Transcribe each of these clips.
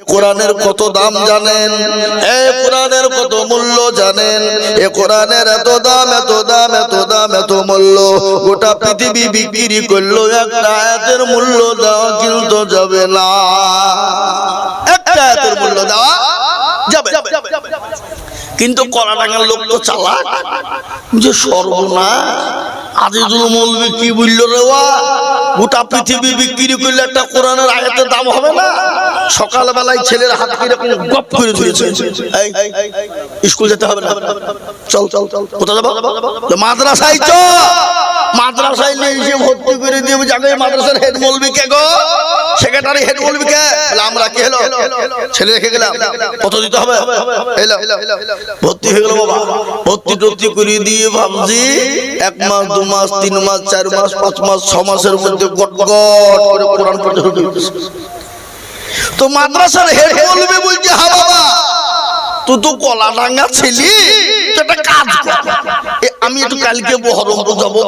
কোরআনের কত দাম জানেন? এই কোরআনের কত মূল্য জানেন? এই কোরআনের এত দাম, এত দাম, এত দাম, এত মূল্য, গোটা পৃথিবী বিক্রি করলো একটা আয়াতের মূল্য দেওয়া কিন্তু যাবে না। একটা আয়াতের মূল্য দেওয়া যাবে। কিন্তু কলাডাঙ্গার লোক তো চালাক, যে সর্বনাশ, আজিজুল মৌলভী কি বলল রে, গোটা পৃথিবী বিক্রি করলে একটা কোরআনের আয়াতের দাম হবে না? সকালবেলায় ছেলের হাত কিরকম গপ করে ধরেছে, স্কুল যেতে হবে না, চল চল চল, কোথায় যাবো? মাদ্রাসায় চ, মাদ্রাসায় নিয়ে এসে ভর্তি করে দিয়ে যাবে। মাদ্রাসার হেড মৌলভী কে গো? সেক্রেটারি হেড মৌলভী কে? আমরা কি হলো, ছেলে রেখে গেলাম, কত দিতে হবে? ভর্তি হয়ে গেল বাবা। ভর্তি টর্তি করে দিয়ে ভাবছি 1 মাস 2 মাস 3 মাস 4 মাস 5 মাস 6 মাসের মধ্যে গট গট করে কোরআন পড়তে শুরু করেছে। তো মাদ্রাসার হেড মৌলভী বলছে, হ্যাঁ বাবা, তুই তো কলাডাঙ্গা ছিলি, তো একটা কাজ কর, আমি একটু কালকে বহরমপুর যাবো,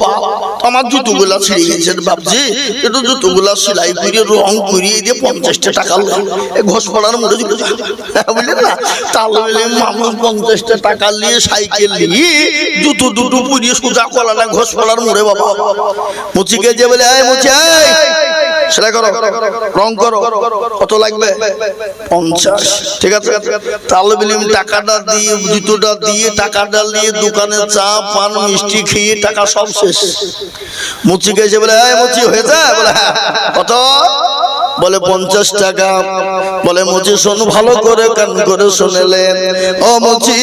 আমার জুতোগুলা ছিঁড়ে গেছে, ভাবছি একটু জুতোগুলা সেলাই করে রং করিয়ে দিয়ে 50টা টাকা ঘোষ পড়ার মধ্যে বুঝলেন না? তাহলে মানুষ 50টা টাকা নিয়ে সাইকেল নিয়ে জুতো দুটো পুড়িয়ে সোজা কলাডাঙ্গা ঘোষ পড়ার মোড়ে বাবা। মুচিকে যে বলে, মুচি সেলাই করো, রং করো, কত লাগবে? 50। ঠিক আছে, তাহলে বলিম টাকাটা দিয়ে, জুতোটা দিয়ে, টাকাটা নিয়ে দোকানে চা পান মিষ্টি খেয়ে টাকা সব শেষ। মুচি গেছে বলে, মুচি হয়েছে? বলে হ্যাঁ। কত? বলে 50 টাকা। বলে মুচি শোন, ভালো করে কান করে শুনেলেন, ও মুচি,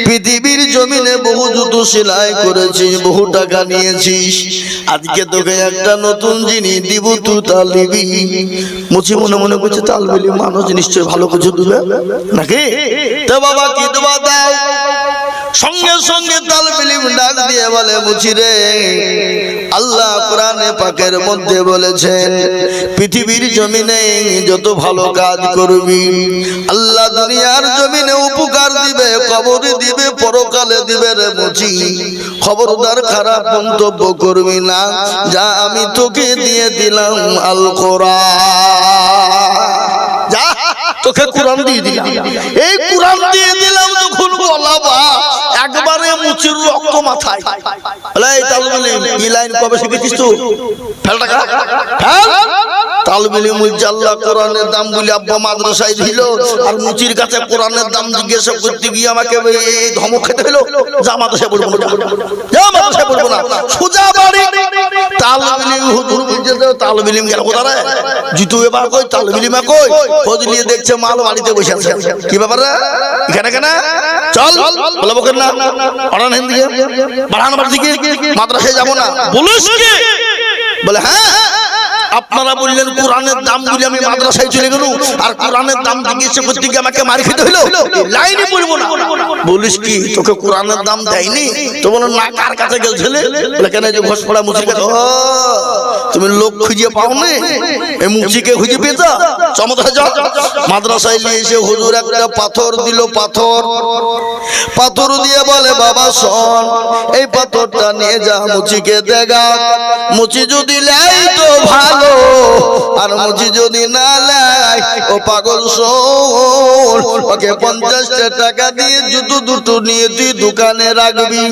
পৃথিবীর জমিনে বহু জুতো সেলাই করেছিস, বহু টাকা নিয়েছিস, আজকে তোকে একটা নতুন জিনিস দিব, তুই তাল দিবি। মুচি মনে মনে করছে, তাল বলি মানুষ নিশ্চয়ই ভালো কিছু দিবে নাকি? তো বাবা কি দেবা দাও? সঙ্গে সঙ্গে তাল বিলিম ডাক দিয়ে বলে, মুচি রে, আল্লাহ কোরআনে পাকের মধ্যে বলেছেন, পৃথিবীর জমিনে যত ভালো কাজ করবি আল্লাহ দুনিয়ার জমিনে উপকার দিবে, কবরে দিবে, পরকালে দিবে রে মুচি। খবরদার খারাপ মন্তব্য করবি না, যা আমি তোকে দিয়ে দিলাম আল কোরআন, যা তোকে কোরআন দিয়ে দিলাম। এই কোরআন দিয়ে দিলাম যখন বলাবা, একবারে মুচির রক্ত মাথায়। এই তালবিলি এই লাইন কবে শিখেছিস তুই? ফেল টাকা ফেল। তালবিলি মুলছে আল্লাহ কোরআনের দাম বলি আব্বা মাদ্রাসায় দিল, আর মুচির কাছে কোরআনের দাম জিজ্ঞাসা করতে গিয়ে আমাকে এই ধমক খেতে হলো, যা মাদ্রাসায় পড়বো না, যা মাদ্রাসায় পড়বো না, সোজা বাড়ি। তালবিলি হুজুর বলছে, তালবিলি গেল কোথায়? জুতো এবার কই, তালবিলি মা কই? খোঁজ নিয়ে দেখছে মাল বাড়িতে বসে আছে। কি ব্যাপার রে, এখানে কেন? চল বলে বকেন না, পড়ান হিন্দি বাড়ান বাড়ি থেকে, মাদ্রাসায় যাবো না। বলিস কি? বলে হ্যাঁ, আপনারা বললেন কোরআনের দাম বলে আমি মাদ্রাসায় চলে গেল, আর কোরআনের দাম জিজ্ঞেস করতে গিয়ে আমাকে মার খেতে হলো, লাইনে পড়বো না। বলিস কি, তোকে কোরআনের দাম দেয়নি? তো বলো না, কার কাছে গেছিলে? বলে কেন, যে ঘোষ পড়া মুচির কাছে। তুমি লোক খুঁজে পাও না, এই মুচিকে খুঁজে পেয়েছ? চমৎকার যাও। মাদ্রাসায় নিয়ে এসে হুজুর একটা পাথর দিল, পাথর দিয়ে বলে, বাবা শোন, এই পাথরটা নিয়ে যা, মুচিকে দেখা, মুচি যদি লাই তো ভালো, আর মুচি যদি না লাই, ও পাগল শোন, ওকে 50টা টাকা দিয়ে জুতো দুটো নিয়ে তুই দোকানে রাখবি,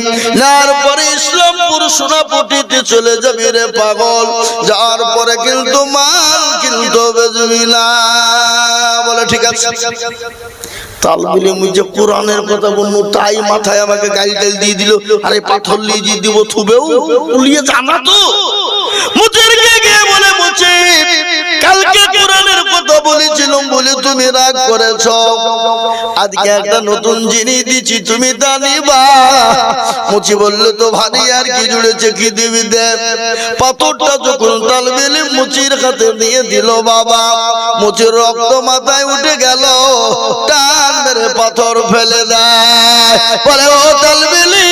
তারপরে ইসলামপুর সোনাপটিতে চলে যাবি রে পাগল, যাওয়ার পরে কিন্তু মাল কিন্তু বেচবি না। বলে ঠিক আছে। তালবিলি মুঝে কোরআনের কথা বললো, তাই মাথায় আমাকে গালি টাল দিয়ে দিল, আরে পাথর লিয়ে দিব থুবেও উলিয়ে জানা তো। মুচিরকে গিয়ে বলে, মুচি, কালকে কোরআনের কথা বলেছিলাম বলে তুমি রাগ করেছ, আজকে একটা নতুন জিনিস দিচ্ছি, তুমি তা নিবা। মুচি বললো, তো ভারী আর কি জুড়েছে, কি দিবি দে। পাথরটা যখন তালবিলি মুচির হাতে দিয়ে দিল বাবা, মুচির রক্ত মাথায় উঠে গেল, টান মেরে পাথর ফেলে দেয়। বলে, ও তালবিলি,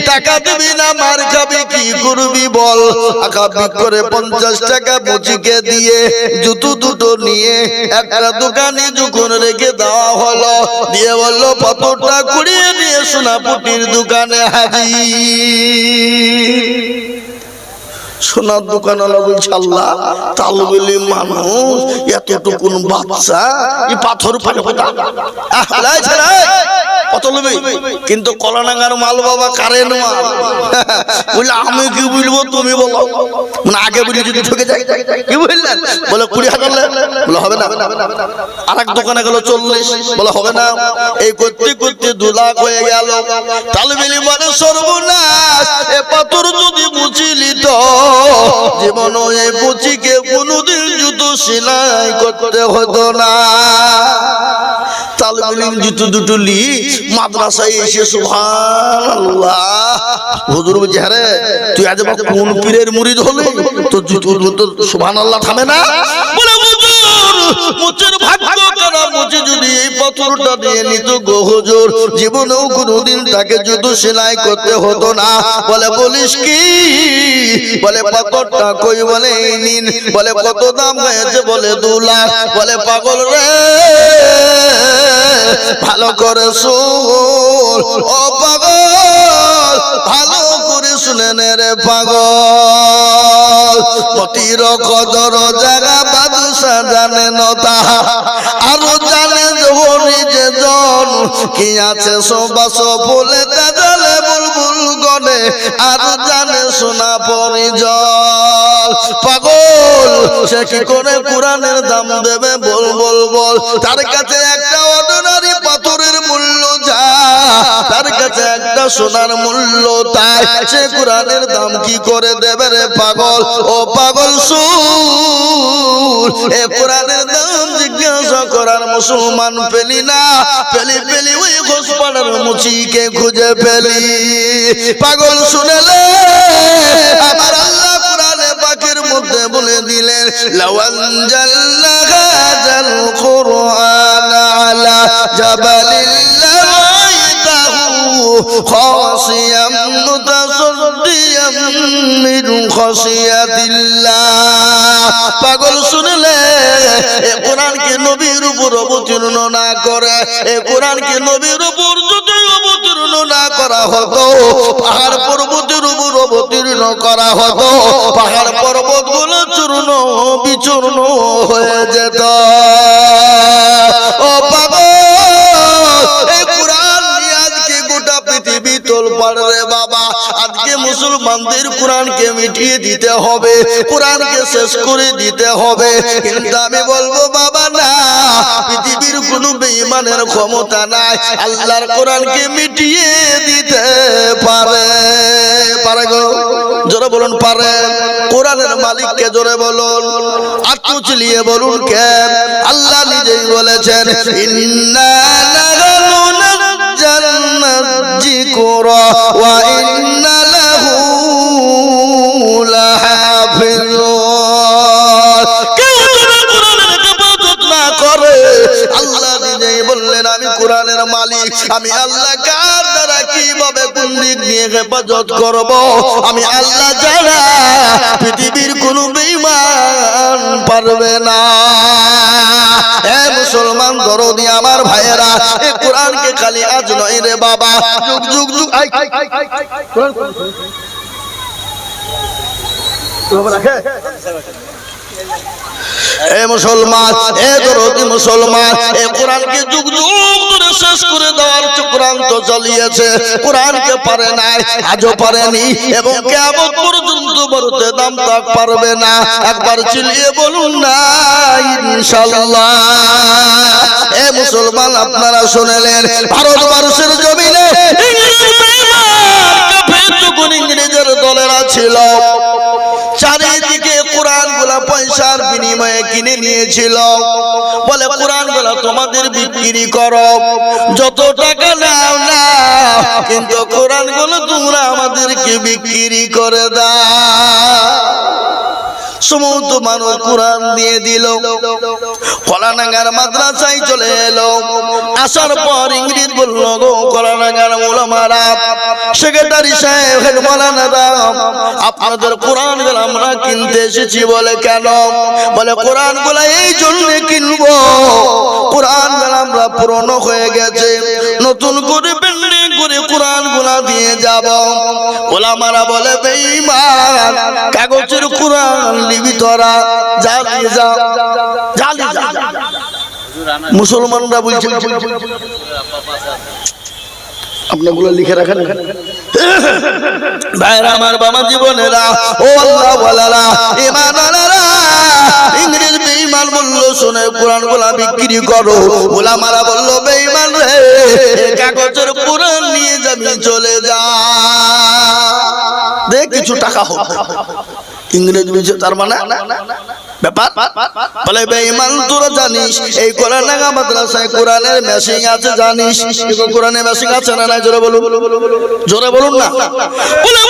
টাকা দিবি না মার খাবি, কি করবি বল? আকাবি করে 50 টাকা মুচিকে দিয়ে জুতো দুটো নিয়ে একটা দোকানে যখন রেখে দেওয়া হলো, দিয়ে বললো পাথরটা কুড়িয়ে নিয়ে সোনাপুটির দোকানে হাজির। সোনার দোকানওয়ালা বলছে আল্লাহ তালবেলি মানুষ এতটুকুন বাচ্চা এই পাথর পারে কত নেবে কিন্তু কলানাঙ্গার মাল বাবা কারেন্ট মাল বললে আমি কি বলবো তুমি বলো মানে আগে বলি যদি ঠকে যাই কি বললেন বলে 20,000 বলে হবে না আর এক দোকানে গেল 40 বলে হবে না এই করতে করতে 2 লাখ হয়ে গেল তালবেলি মানে সর্বনাশ এ পাথর যদি মুছিলি তো জীবন এই পুচিকে কোনদিন জুতো সেলাই করতে হতো না তালবেলি জুতো দুটো লি মাদ্রাসায় এসে সুবহানাল্লাহ হুজুর বলছে আরে তুই আজ কোন পীরের মুরিদ হলি তো জুতো তো সুবহানাল্লাহ থামে না বলে হুজুর মুচের ভাগ্য করা মুচে যদি এই পাথরটা দিয়ে নিত গো হুজুর জীবনেও কোনদিন তাকে জুতো সেলাই করতে হতো না বলে বলিস কি বলে পাথরটা কই বলে নিন বলে কত দাম হয়েছে বলে 2 লাখ বলে পাগল রে ভালো করে শুন ও পাগল ভালো করে শুনে নে রে পাগল পতির কদর জায়গা বাদশা জানে নতা আরো জানে নিজে জন কি আছে সবাস বলে তাজালে বুলবুল গনে আর জানে সোনা পরিজল পাগল সে কি করে কোরআনের দাম দেবে বল বল বল তার কাছে একটা অর্ডিনারি পাথরের মূল্য যা তার কাছে একটা সোনার মূল্য তাই সে কোরআনের দাম কি করে দেবে রে পাগল ও পাগল শুন এ কোরআনের দাম জিজ্ঞাসা করার মুসলমান পেলি না পেলি ওই ঘোষপাড়ার মুচিকে খুঁজে পেলি পাগল শুনেলে আমার আল্লাহ কোরআনে পাকের মধ্যে বলে দিলেন লাওয়ান জাল্লা হাযাল কুরআন আলা জাবালিল লারাইতাহু খাশিয়াম মুতাসাদ্দিয়াম মিন খাশিয়াতিল্লাহ পাগল শুনলে এ কোরআনকে নবীর উপর অবতীর্ণ না করে এ কোরআনকে নবীর উপর যদি অবতীর্ণ না করা হতো পাহাড় পর্বতের উপর অবতীর্ণ করা হতো পাহাড় পর্বতগুলো চূর্ণ বিচূর্ণ হয়ে যেত ও পাগল এই কোরআন নিয়ে আজকে গোটা পৃথিবী তোলপাড় রে বাবা আজকে মুসলমানদের কোরআনকে মিটিয়ে দিতে হবে কোরআনকে শেষ করে দিতে হবে কিন্তু আমি বলবো বাবা না পৃথিবীর কোনো বেঈমানের ক্ষমতা নাই আল্লাহর কোরআনকে মিটিয়ে দিতে পারে পারে গো জোরে বলুন পারে কোরআনের মালিককে জোরে বলুন আত্মচিলিয়ে বলুন কেন আল্লাহ নিজেই বলেছেন ইন্না নাহনু নাজ্জালনা যিকরা ওয়া ইন্না লাহু লাহাফিজুন কেউ যদি কোরআনের হেফাজত না করে আল্লাহ নিজেই বললেন আমি কোরআনের মালিক আমি আল্লাহ কার দ্বারা কিভাবে কোন দিক নিয়ে হেফাজত করব আমি আল্লাহ ছাড়া পৃথিবীর কোনো বেঈমান পারবে না এ মুসলমান দরদি আমার ভাইয়েরা এই কোরআনকে খালি আজ নয় রে বাবা যুগ যুগ যুগ এ মুসলমান এ দরদি মুসলমান এ কোরআনকে যুগ যুগ ধরে শেষ করে দেওয়ার চক্রান্ত চালিয়েছে কোরআনকে পারে নাই আজও পারেনি এবং কিয়ামত পর্যন্ত বলতে দাম তাক পারবে না একবার চিল্লিয়ে বলুন না ইনশাআল্লাহ এ মুসলমান আপনারা শুনলেন ভারতবর্ষের জমিনে ইংরেজের দলেরা ছিল চারিদিকে কোরআন গুলা পয়সার বিনিময়ে কিনে নিয়েছিল বলে কোরআন গুলা তোমাদের বিক্রি করো যত টাকা নাও না কিন্তু কোরআন গুলো তোমরা আমাদেরকে বিক্রি করে দাও সমস্ত মানুষ কোরআন দিয়ে দিল কলানাঙ্গার মাদ্রাসায় চলে এলো আসার পর ইংরেজ বলল গো কলানাঙ্গার ওলামারা সেক্রেটারি সাহেব হেড মাওলানারা আপনাদের কোরআন গুলো আমরা কিনতে এসেছি বলে কেন বলে কোরআন গুলো এই জন্য কিনবো কোরআন গুলো আমরা পুরনো হয়ে গেছে নতুন করে বিল্ডিং করে কোরআন গুলো দিয়ে যাব। ওলামারা বলে বেঈমান, কাগজের কোরআন নিবি তোরা, যা নিয়ে যা, যা নিয়ে যা। মুসলমানরা বলছে আপনাগুলো লিখে রাখেন। ভাইরা আমার, বাবা জীবনেরা, ও আল্লাহ ওয়ালারা, ঈমানওয়ালারা, ইংরেজ বেঈমান বলল শুনে কোরআন গুলা বিক্রি করো। ওলামারা বলল বেঈমান রে, কাগজের কোরআন নিয়ে যাবি, চলে যা, দে কিছু টাকা হোক। ইংরেজ বলছে তার মানে ব্যাপার। বলে বেঈমান, তোরা জানিস এই কোরআন নাগা মাদ্রাসায় কোরআনের মেশিং আছে, জানিস কোরআনের মেশিং আছে না নাই? জোরে বলুন, জোরে বলুন না। বলে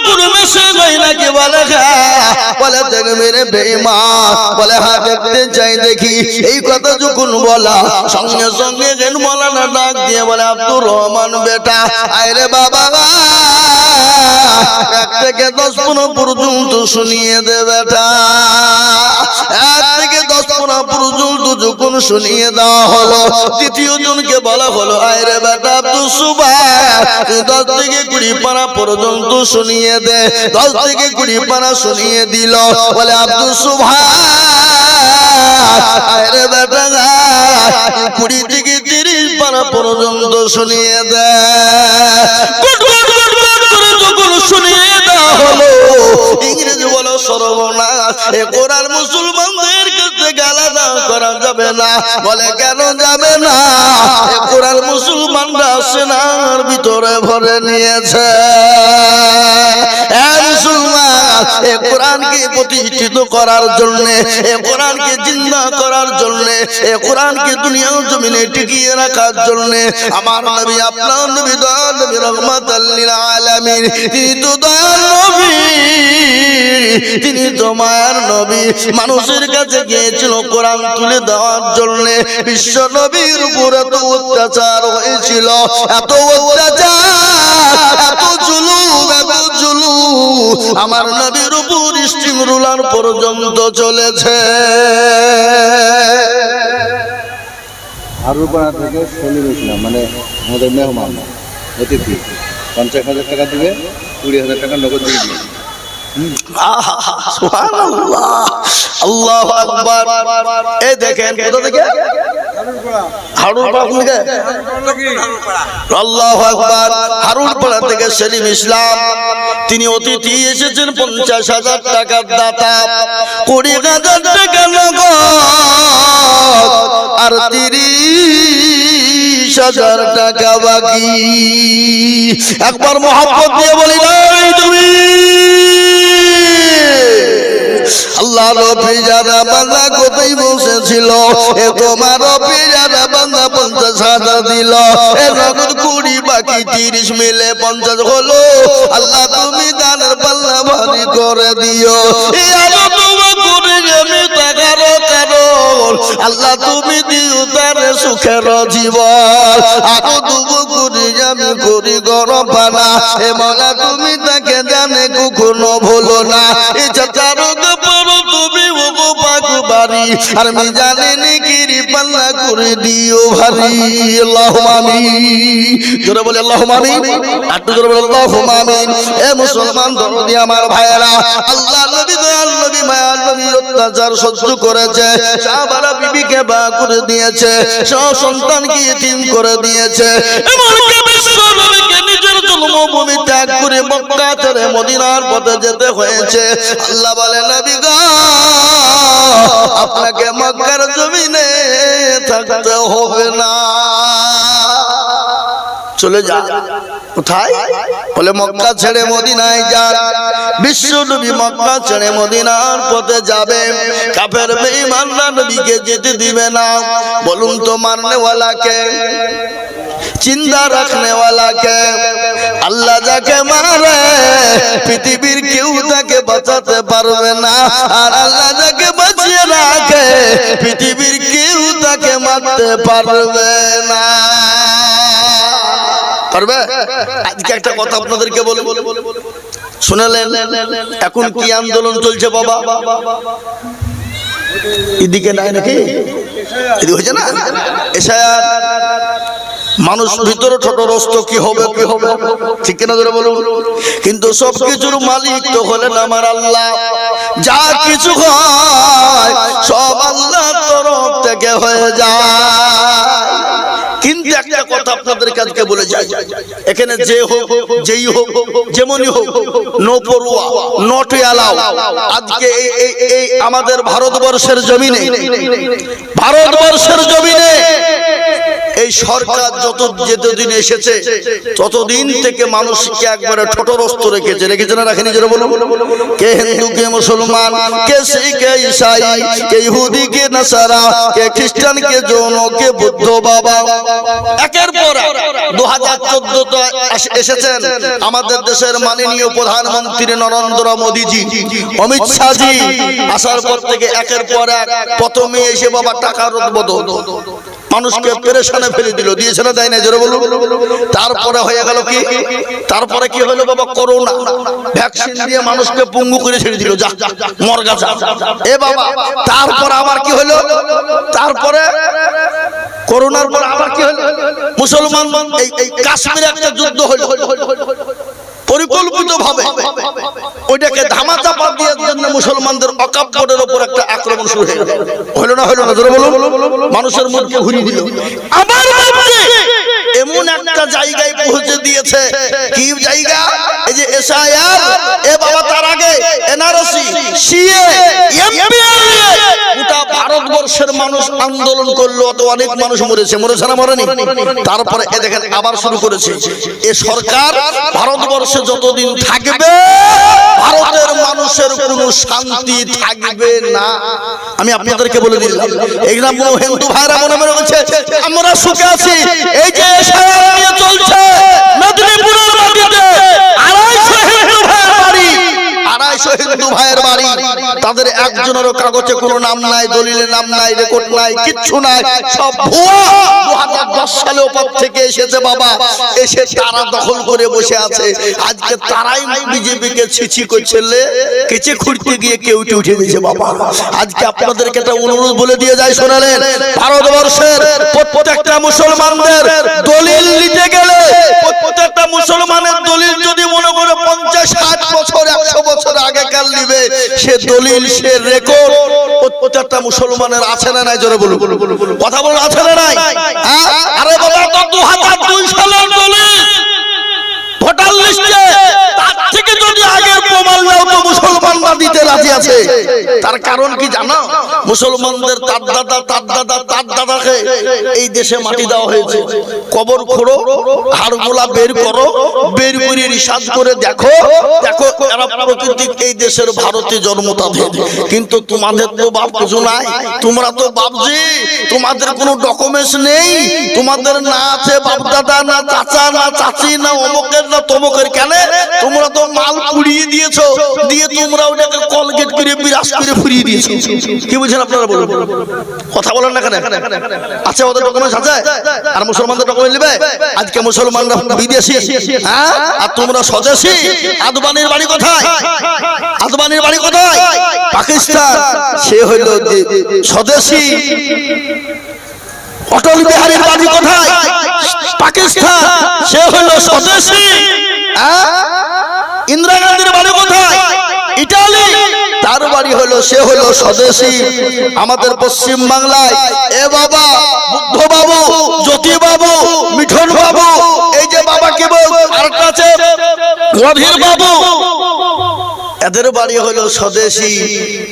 কোন মেশিং হয় নাকি? বলে হ্যাঁ। বলে দেখবি রে বেঈমান, বলে হ্যাঁ দেখতে চাই, দেখি। এই কথা যখন বলা সঙ্গে সঙ্গে যেন মৌলানা ডাক দিয়ে বলে আব্দুর রহমান বেটা, আরে বাবা, 1 থেকে 10 পর্যন্ত শুনিয়ে দে বেটা। 1 থেকে 10 পর্যন্ত যখন শুনিয়ে দেওয়া হলো, দ্বিতীয় জনকে বলা হলো আরে বেটা আব্দুল সুবহান, 10 থেকে 20 পারা পর্যন্ত শুনিয়ে দে। 10 থেকে 20 পারা শুনিয়ে দিল। বলে আব্দুল সুবহান, আরে বেটা 20 থেকে 30 পারা পর্যন্ত শুনিয়ে দে। শুনিয়ে দেওয়া হলো। ইংরেজি বলো সর্বনাশ, এ কোরআন মুসলমানদের কাছে গালাদা করা যাবে না। বলে কেন যাবে না? এ কোরআন মুসলমানরা সেনার ভিতরে ভরে নিয়েছে। মুসলমান, এ কোরআনকে প্রতিষ্ঠিত করার জন্য, এ কোরআনকে জিন্দা করার জন্য, এ কোরআনকে দুনিয়ার জমিনে টিকিয়ে রাখার জন্য আমার নবী, আপনার নবী, দয়াল নবী, রহমাতাল লিল আলামিন, তিনি তো দয়াল নবী, তিনি তো মায়ার নবী, মানুষের কাছে গিয়েছিল কোরআন তুলে দেওয়ার জন্য। বিশ্ব নবীর উপর এত অত্যাচার হয়েছিল, এত অত্যাচার, এত জুলুম, এত জুলুম, আমার নবীর উপর স্টিং রুলার পর্যন্ত চলেছে। হারুপাড়া থেকে সলিম ইসলাম, মানে আমাদের মেহমান অতিথি, 50,000 টাকা দিবে, 20,000 টাকা নগদ দিয়ে দিবে। আল্লাহু আকবার। এই দেখেন কোথা থেকে? হারুপাড়া থেকে। আল্লাহু আকবার। হারুপাড়া থেকে সলিম ইসলাম, তিনি অতিথি এসেছেন। 50,000 টাকার দাতা, 20,000 টাকা নগদ আর 30,000 টাকা বাকি। একবার মহব্বত দিয়ে বলি নাই তুমি? আল্লাহ নবী যারা বান্দা কোথায় বসেছিল, এ তোমার নবী যারা বান্দা 50,000 দিল, এ নগদ 20 বাকি 30 মিলে 50 হলো। আল্লাহ তুমি দানের পাল্লা ভারী করে দিও। এই আলো তোমার করে আমি টাকার কারণ, আল্লাহ তুমি দিও তার সুখের জীবন। আরো দুবো করে আমি করি গরম পানা, এ মৌলা তুমি তাকে জানে কখনো ভুলো না। এই চাচারো পড়ো তুমি ওগো পাকু বাড়ি, আর আমি জানি কিরি পাল্লা করে দিও ভারী। আল্লাহুম্মা আমিন। জোরে বলে আল্লাহুম্মা আমিন। একটু জোরে বলে আল্লাহুম্মা আমিন। এ মুসলমান দরদি আমার ভাইয়েরা, আল্লাহ নবী, দয়াল নবী, মায়ার নবী অত্যাচার সহ্য করেছে। সাহাবারা বিবিকে বা করে দিয়েছে, সব সন্তানকে ইতিম করে দিয়েছে। এমনকি বিশ্ব নবীকে নিজের জন্মভূমি ত্যাগ করে মক্কা ছেড়ে মদিনার পথে যেতে হয়েছে। আল্লাহ বলে নবী গো, আপনাকে মক্কার জমিনে থাকতে হবে না, চলে যা। কোথায়? বলে মক্কা ছেড়ে মদিনায় যান। বিশ্ব নবী মক্কা ছেড়ে মদিনার পথে যাবে। কাফের বেঈমানরা নবীকে যেতে দিবে না। বলুন তো মারনে ওয়ালাকে, চিন্তা রাখনে ওয়ালাকে, আল্লাহ যাকে মারে পৃথিবীর কেউ তাকে বাঁচাতে পারবে না, আর আল্লাহ যাকে বাঁচিয়ে রাখে পৃথিবীর কেউ তাকে মারতে পারবে না। পারবে? আজকে একটা কথা আপনাদেরকে বলি, শুনলেন? এখন কি আন্দোলন চলছে বাবা? এদিকে নাই নাকি? এদিকে হয়েছে না? এশায়াত মানুষ ভিতরে ছোটরস্ত কি হবে কি হবে, ঠিক কিনা ধরে বলুন। কিন্তু সবকিছুর মালিক তো হলেন আমার আল্লাহ। যা কিছু হয় সব আল্লাহর তরফ থেকে হয়ে যায়। কিন্তু একটা কথা আপনাদেরকে আজকে বলে যাই, এখানে যে হোক যেই হোক যেমনই হোক, নো পড়ুয়া নট অ্যালাউ। আজকে এই আমাদের ভারতবর্ষের জমিনে, ভারতবর্ষের জমিনে এই সরকার যতদিন এসেছে ততদিন থেকে মানুষকে একবারে ঠোঁটরস্ত রেখেছে। রেখেছে না রাখেনি যারা বলুন? কে হিন্দু, কে মুসলমান, কে শিখ, কে ঈসাই, কে ইহুদি, কে নাসারা, কে খ্রিস্টান, কে জৈন, কে বুদ্ধ বাবা। একের পর 2014 এসেছেন আমাদের দেশের মাননীয় প্রধানমন্ত্রী নরেন্দ্র মোদীজি, অমিত শাহজি। আসার পর থেকে একের পর এক প্রথমে এসে বাবা টাকার বদল মানুষকে পেরেশানে ফেলে দিল, দিয়েছে না দেয় না জোরে বলুন। তারপরে হয়ে গেল কি, তারপরে কি হলো বাবা? করোনা ভ্যাকসিন দিয়ে মানুষকে পঙ্গু করে ছেড়ে দিল, যা মর গা যা এ বাবা। তারপর আবার কি হলো? তারপরে করোনার পর আবার কি হলো? মুসলমান এই কাশ্মীরে একটা যুদ্ধ হলো পরিকল্পিত ভাবে, ওইটাকে ধামাচাপা দেওয়ার জন্য মুসলমানদের ওয়াকফ বোর্ডের উপর একটা আক্রমণ শুরু হয়ে গেল। হলো না হলো না জোরে বলুন? মানুষের মুখকে ঘুরিয়ে দিল। আবার এমন একটা জায়গায় পৌঁছে দিয়েছে, কি জায়গা? এই যে এসআইআর, এ বাবা তার আগে এনআরসি, সিএ, এমপিআর, গোটা ভারতবর্ষের মানুষ আন্দোলন করলো, তো অনেক মানুষ মরেছে, মরেছে না মরেনি? তারপরে এ দেখেন আবার শুরু করেছে। এ সরকার ভারতবর্ষে যতদিন থাকবে ভারতের মানুষের কোনো শান্তি থাকবে না। আমি আপনাদেরকে বলে দিলাম, এইগুলা হিন্দু ভাইরা মনে মনে বলছে আমরা সুখে আছি। এই যে এসআইআর নিয়ে চলছে মেদিনীপুরের মাটিতে 250 হিন্দু ভাইয়ের বাড়ি, তাদের একজনেরও কাগজে কোনো নাম নাই, দলিলে নাম নাই, রেকর্ড নাই, কিচ্ছু নাই, সব ভুয়া। 2010 সালে ওপর থেকে এসেছে বাবা, এসে তারা দখল করে বসে আছে। আজকে তারাই বিজেপিকে ছিছি করছে, কেচে খুঁড়তে গিয়ে কেউ উঠে দিয়েছে বাবা। আজকে আপনাদেরকে একটা অনুরোধ বলে দিয়ে যায়, শোনালেন? ভারতবর্ষের প্রত্যেকটা মুসলমানদের দলিল নিতে গেলে, প্রত্যেকটা মুসলমানের দলিল যদি মনে করে 50-60 বছর 100 বছর আগেকার নিবে, সে দলিল সে রেকর্ড প্রত্যেকটা মুসলমানের আছে না নাই? জোরে বলুন, কথা বলুন, আছে না নাই? আরে বাবা, তো 2002 সালের দলিল ভোটার লিস্টে, তার থেকে যদি আগের প্রমাণ নাও তো মুসলমানরা দিতে রাজি আছে। তার কারণ কি জানো? মুসলমানদের তার দাদাকে এই দেশে মাটি দেওয়া হয়েছে। কবর খোঁড়ো, হাড়গুলা বের করো, বের করে রিসার্চ করে দেখো, দেখো এরা প্রকৃতিক এই দেশের ভারতে জন্ম তাদের। কিন্তু তোমাদের তো বাপ কিছু নাই, তোমরা তো বাপজি, তোমাদের কোনো ডকুমেন্টস নেই, তোমাদের না আছে বাপ দাদা, না চাচা, না চাচি, না অমুকের না তমুকের। কেন? তোমরা তো মাল পুড়িয়ে দিয়েছো, দিয়ে তোমরা ওটাকে কলগেট করে বিরাজ করে ফুরিয়ে দিয়েছো। কি বুঝছেন আপনারা? বলুন, কথা বলেন না কেন? আচ্ছা, ওদের ডকুমেন্টস আছে, আর মুসলমানদের ডকুমেন্ট নেবে? আজকে মুসলমানরা বিদেশি, হ্যাঁ, আর তোমরা স্বদেশী। আদবানির বাড়ি কোথায়? আদবানির বাড়ি কোথায়? পাকিস্তান। সে হইল স্বদেশী। অটল বিহারীর বাড়ি কোথায়? পাকিস্তান। সে হইল স্বদেশী। ইন্দিরা গান্ধীর বাড়ি কোথায়? ইটালি। তার বাড়ি হলো, সে হলো স্বদেশী। আমাদের পশ্চিম বাংলায় এ বাবা বুদ্ধ বাবু, জ্যোতি বাবু, মিঠন বাবু, এই যে বাবা কি বল আর কাছে গভীর বাবু, এদের বাড়ি হলো স্বদেশী।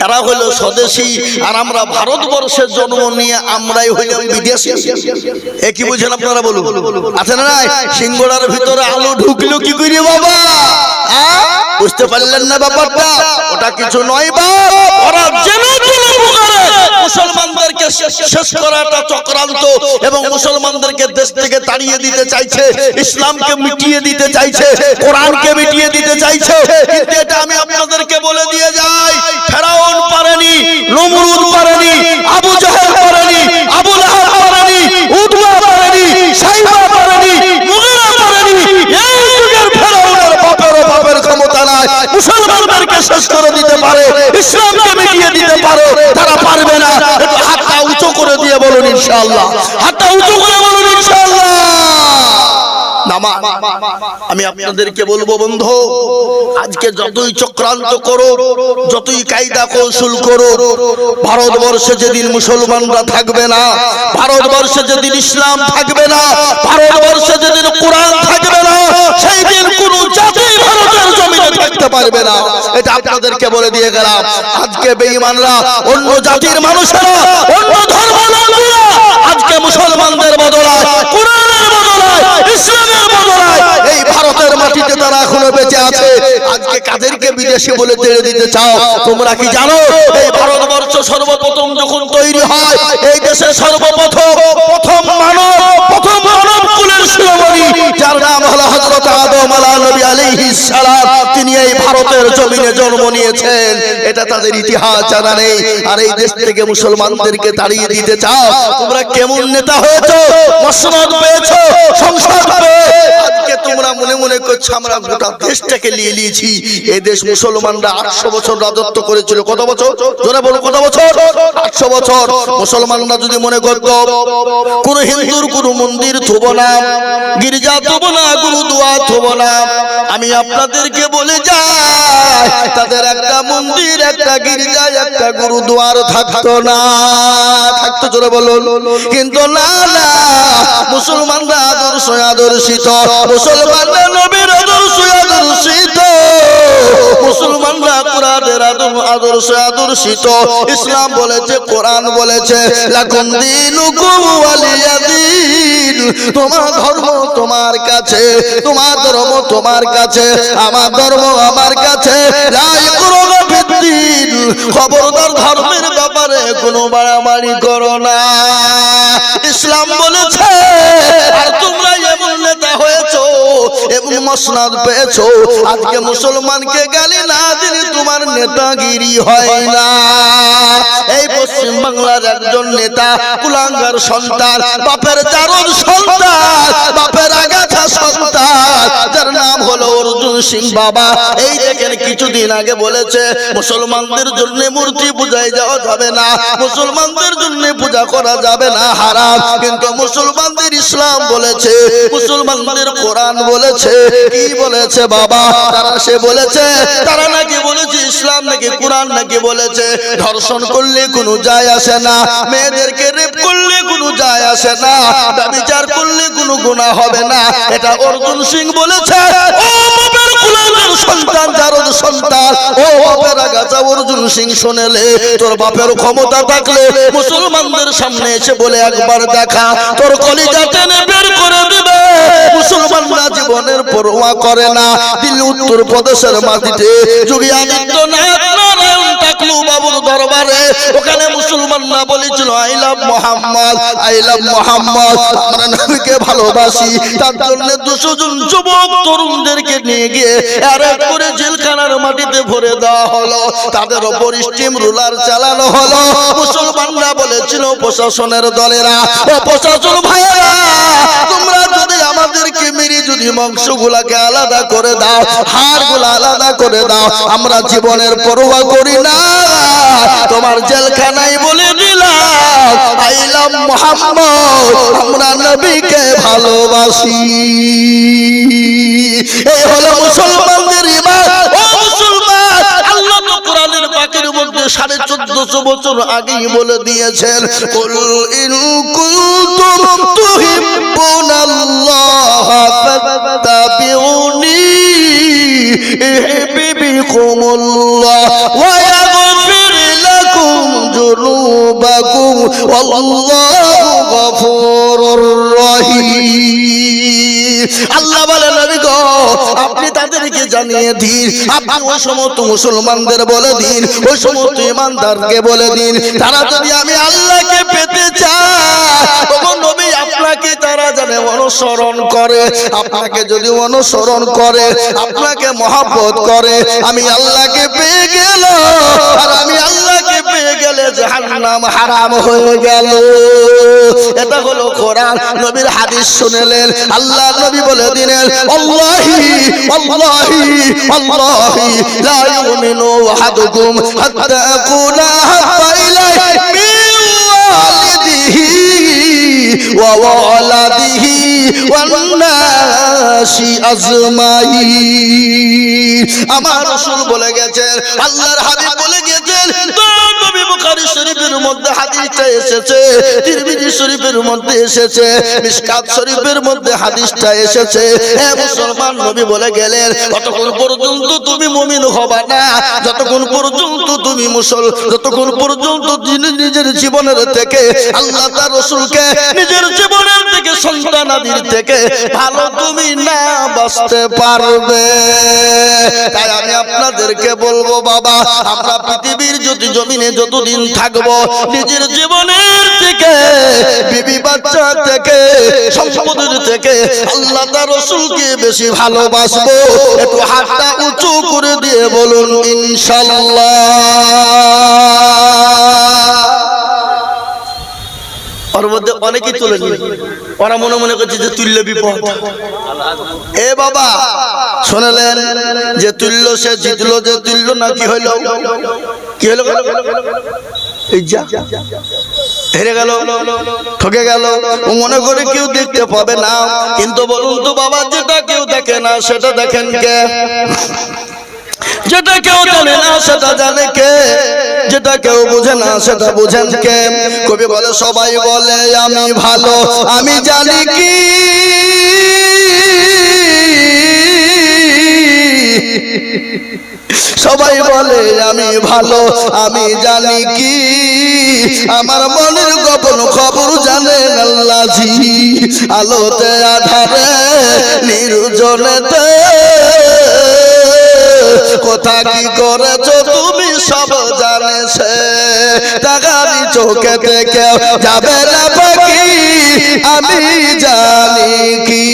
এরা হলো স্বদেশী, আর আমরা ভারতবর্ষের জন্ম নিয়ে আমরাই হইলাম বিদেশী। এ কি বুঝেন আপনারা? বলুন, আছে না নাই? সিঙ্গড়ার ভিতরে আলু ঢুকলো কি করে বাবা? বুঝতে পারলেন না ব্যাপারটা? ওটা কিছু নয় বাপ, ওরা মুসলমানদেরকে শেষ করাটা চক্রান্ত, এবং মুসলমানদেরকে দেশ থেকে তাড়িয়ে দিতে চাইছে, ইসলামকে মিটিয়ে দিতে চাইছে, কোরআনকে মিটিয়ে দিতে চাইছে। কিন্তু এটা আমি আপনাদেরকে বলে দিয়ে যাই, ফেরাউন পারেনি, নমরুদ পারেনি, আবু জাহেল পারেনি, আবু লাহাব পারেনি, উতবা পারেনি, সাইবা পারেনি, মুগীরা পারেনি। এই যুগের ফেরাউনের বাপের ক্ষমতা নাই মুসলমানদেরকে শেষ করে দিতে পারে, ইসলামকে মিটিয়ে দিতে পারে। তারা পারবে না। হাতটা উঁচু করে দিয়ে বলুন ইনশাআল্লাহ, হাতটা উঁচু করে বলুন ইনশাআল্লাহ। নামাজ। আমি আপনাদেরকে বলবো বন্ধু, আজকে যতই চক্রান্ত করো, যতই কায়দা কৌশল করো, ভারতবর্ষে যেদিন মুসলমানরা থাকবে না, ভারতবর্ষে যেদিন ইসলাম থাকবে না, ভারতবর্ষে যেদিন কোরআন থাকবে না, সেই দিন কোন জাতি ভারতের জমিনে থাকতে পারবে না। এটা আপনাদেরকে বলে দিয়ে গেলাম। আজকে বেঈমানরা, অন্য জাতির মানুষেরা, অন্য ধর্মাবলম্বীরা আজকে মুসলমানদের বদলায়, কোরআনের বদলায়, ইসলামের বদলায় এই ভারতের মাটিতে তারা এখনো বেঁচে আছে। আজকে কাদেরকে বিদেশি বলে তেড়ে দিতে চাও? তোমরা কি জানো এই ভারতবর্ষ সর্বপ্রথম যখন তৈরি হয়, এই দেশে প্রথম মানব কুলের শিরোমণি, যার নাম হলো হযরত আদম নবী আলাইহিস সালাম, তিনি এই ভারতের জমিনে জন্ম নিয়েছেন। এটা তাদের ইতিহাস জানা নেই। আর এই দেশ থেকে মুসলমানদেরকে তাড়িয়ে দিতে চাও? তোমরা কেমন নেতা হয়েছো, মসনদ পেয়েছো, সংসদ পেয়ে আজকে তোমরা মনে মনে করছো আমরা গোটা দেশটাকে নিয়ে নিয়েছি। এই দেশ মুসলমানরা 800 বছর রাজত্ব করেছিল। কত বছর? জোরে বলো, কত বছর? 800 বছর। মুসলমানরা যদি মনে করত কোন হিন্দুর কোন মন্দির থব না, গির্জা থব না, গুরুদুয়া থব না, আমি আপনাদেরকে বলে যাই তাদের একটা মন্দির, একটা গির্জা, একটা গুরুদুয়ার থাকতো না। থাকতো? জোরে বলুন। কিন্তু না না, মুসলমানরা আদর্শ আদর্শিত, মুসলমানরা নবীর আদর্শ আদর্শিত, মুসলমানরা কোরআনের আদর্শ আদর্শিত। ইসলাম বলেছে, কোরআন বলেছে লাকুম দীনুকুম ওয়ালিয়া দীন, তোমার ধর্ম তোমার কাছে, তোমার ধর্ম তোমার কাছে, আমার ধর্ম আমার কাছে। লা ইকরাহা ফিদ্দীন, খবরদার ধর্মের ব্যাপারে কোনো বাড়াবাড়ি করো না। ইসলাম বলেছে। আর তোমরা এমন নেতা হয়েছো, এমন মসনদ পেয়েছো, আজকে মুসলমানকে গালি না দিলে তোমার নেতাগিরি হয় না। এই পশ্চিম বাংলার একজন নেতা কুলাঙ্গার সন্তান, বাপের জারদ সন্তান, বাপের আগাছা সন্তান, যার নাম হলো অর্জুন সিং বাবা। এই দেখেন কিছুদিন আগে বলেছে মুসলমানদের জন্য মূর্তি পূজায় যাওয়া যাবে না, মুসলমানদের জন্য পূজা করা যাবে না, হারাম। কিন্তু মুসলমানদের ইসলাম বলেছে, মুসলমানদের কোরআন বলেছে। কি বলেছে বাবা? তারা সে বলেছে, তারা নাকি বলেছে ইসলাম নাকি কোরআন নাকি বলেছে ধর্ষণ করলে কোনো যায় আসে না, মেয়েদেরকে রেপ করলে কোনো যায় আসে না, ব্যভিচার করলে কোনো গুনাহ হবে না। এটা অর্জুন সিং বলেছে। ও বাপের কুলাঙ্গার সন্তান, জারদ সন্তান, ও বাপের আগাছা অর্জুন সিং, শুনেলে তোর বাপের ক্ষমতা থাকলে মুসলমানদের সামনে এসে বলে একবার দেখা, তোর কলিজা টেনে বের করে দিবে। মুসলমানরা জীবনের পরোয়া করে না। দিল্লি উত্তর প্রদেশের মাটিতে যোগী আদিত্যনাথ নারায়ণ টাকলু বাবুর দরবারে, ওখানে মুসলমানরা বলেছিল I love Mohammad, I love Mohammad, আমরা নবীকে ভালোবাসি। তার জন্য 200 জন যুবক তরুণদেরকে নিয়ে গিয়ে অ্যারেস্ট করে জেলখানার মাটিতে ভরে দেওয়া হলো, তাদের উপর স্টিম রুলার চালানো হলো। মুসলমানরা বলেছিল প্রশাসনের দলেরা, ও প্রশাসন ভাইয়েরা, তোমরা যদি আমাদেরকে মেরে যদি মাংসগুলাকে আলাদা করে দাও, হাড়গুলো আলাদা করে দাও, আমরা জীবনের পরোয়া করি না। তোমার জেলখানায় বলে দিলাম আই লাভ মুহাম্মদ, আমরা নবীকে ভালোবাসি। এই হলো মুসলমানদের ঈমান। ও মুসলমান, আল্লাহ তো কোরআনের পাকের মধ্যে 1450 বছর আগেই বলে দিয়েছেন, কুল ইন কুনতুম তুহিব্বুনাল্লাহ ফাত্তাবিউনি ইউহিব্বুকুমুল্লাহ ওয়া ইয়াগফির লাকুম যুনুবাকুম ওয়াল্লাহু গফুরুর রহিম। আল্লাহ বলে নবী গো, আপনি তাদেরকে জানিয়ে দিন, আপনি ওই সমস্ত মুসলমানদের বলে দিন, ওই সমস্ত ইমানদারকে বলে দিন, তারা যদি আমি আল্লাহকে পেতে চায়, ও নবী আপনাকে তারা জানে অনুসরণ করে, আপনাকে যদি অনুসরণ করে, আপনাকে মহব্বত করে, আমি আল্লাহকে পেয়ে গেল। আর আমি আল্লাহকে পেয়ে গেলে জাহান্নাম হারাম হয়ে গেল। এটা হলো কোরআন। নবীর হাদিস শুনলেন, আল্লাহ নবী বলে দিলেন, আল্লাহি আল্লাহি আল্লাহি লা ইউমিনু আহাদুকুম হাত্তা আকুনা হাব্বা ইলাইহি মিন ওয়ালিদিহি ওয়া ওয়ালাদিহি ওয়ান্নাসি আজমাইন। আমার রাসূল বলে গেছেন, আল্লাহর হাবিব বলে গেছেন, নবী বুখারী শরীফের মধ্যে হাদিসটা এসেছে, তিরমিজি শরীফের মধ্যে এসেছে, মিশকাত শরীফের মধ্যে হাদিসটা এসেছে। হে মুসলমান, নবী বলে গেলেন, যতক্ষণ পর্যন্ত তুমি মুমিন হবা না, যতক্ষণ পর্যন্ত তুমি যতক্ষণ পর্যন্ত নিজের জীবনের থেকে আল্লাহ তার রাসূলকে নিজের জীবনের থেকে সন্তানাদির থেকে ভালো তুমি না বাঁচতে পারবে। তাই আমি আপনাদেরকে বলবো, বাবা, আমরা পৃথিবীর জমিনে যতদিন থাকবো, নিজের জীবনের থেকে, বিবি বাচ্চা থেকে, সম্পদের থেকে আল্লাহ তার রাসূলকে বেশি ভালোবাসবো। একটু হাতটা উঁচু করে দিয়ে বলুন ইনশাআল্লাহ। ওর মধ্যে অনেকেই তুলে নিল, ওরা মনে মনে করছে যে তুল্য বিপদ। এ বাবা, শুনলেন যে তুল্য সে জিতলো, যে তুল্য না কি হইল, কি হলো, এই যা হেরে গেল, ঠকে গেল, ও মনে করে কেউ দেখতে পাবে না। কিন্তু বলুন তো বাবা, যেটা কেউ দেখে না সেটা দেখেন কে? যেটা কেউ জানে না সেটা জানে কে? যেটা কেউ বুঝে না সেটা বুঝেন কে? কবি বলে, সবাই বলে আমি ভালো, আমি জানি কি সবাই বলে আমি ভালো, আমি জানি কি আমার মনের গোপন খবর জানেন আল্লাহজি। আলোতে আধারে নির্জনেতে কোথা কি করেছো তুমি সব জানে সে, তাগারি চোখে দেখে যাবে না পাখি, আমি জানি কি।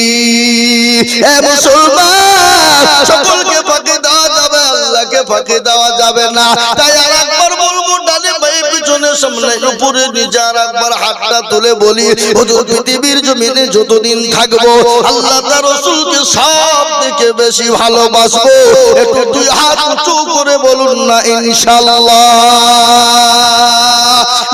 এ মুসলমান, সকলকে ফাঁকি দেওয়া যাবে, আল্লাহকে ফাঁকি দেওয়া যাবে না। তাই আর একবার বলবো, ডানে বাঁয়ে পিছনে সামনে উপরে নিচে, আর একবার হাতটা তুলে বলি, হুজুর পৃথিবীর জমিনে যতদিন থাকবো আল্লাহ তার রাসূলকে সব থেকে বেশি ভালোবাসবো। একটু দুই হাত উঁচু করে বলুন না ইনশাআল্লাহ।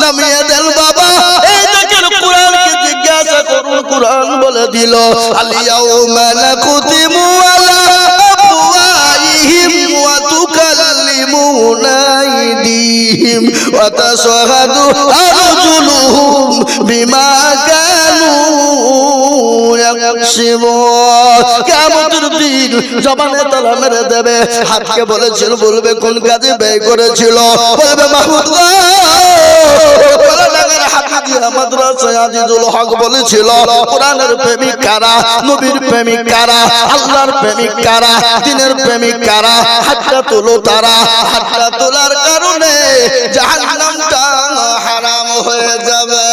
নামিয়ে দেন বাবা, এই দেখেন কোরআনকে জিজ্ঞাসা করুন, কোরআন বলে দিল, আল ইয়াউমা নাকুতিমু আলা আফওয়াহিহিম ওয়া তুকাল্লিমুনা আইদিহিম ওয়া তাশহাদু আরজুলুহুম বিমা কানু ইয়াকসিবুন। কিয়ামতের দিন জবানে তালা মেরে দেবে, হাতকে বলেছিল, বলবে কোন কাজে ব্যয় করেছিল, বলবে মাহমুদ গো, মাদ্রাসায় আজিজুল হক বলেছিল, কোরআনের প্রেমিক কারা, নবীর প্রেমিক কারা, আল্লাহর প্রেমিক কারা, দ্বীনের প্রেমিক কারা, হাতটা তোলো তারা। হাতটা তোলার কারণে জাহান্নামটা হারাম হয়ে যাবে।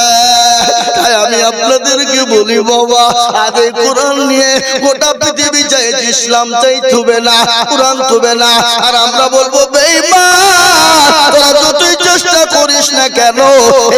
তাই আমি আপনাদেরকে বলি বাবা, আজ এই কোরআন নিয়ে গোটা পৃথিবী চাইছে, ইসলাম চাই থুবে না, কোরআন থুবে না। আর আমরা বলবো, বেঈমান, তোরা যতই চেষ্টা করিস না কেন,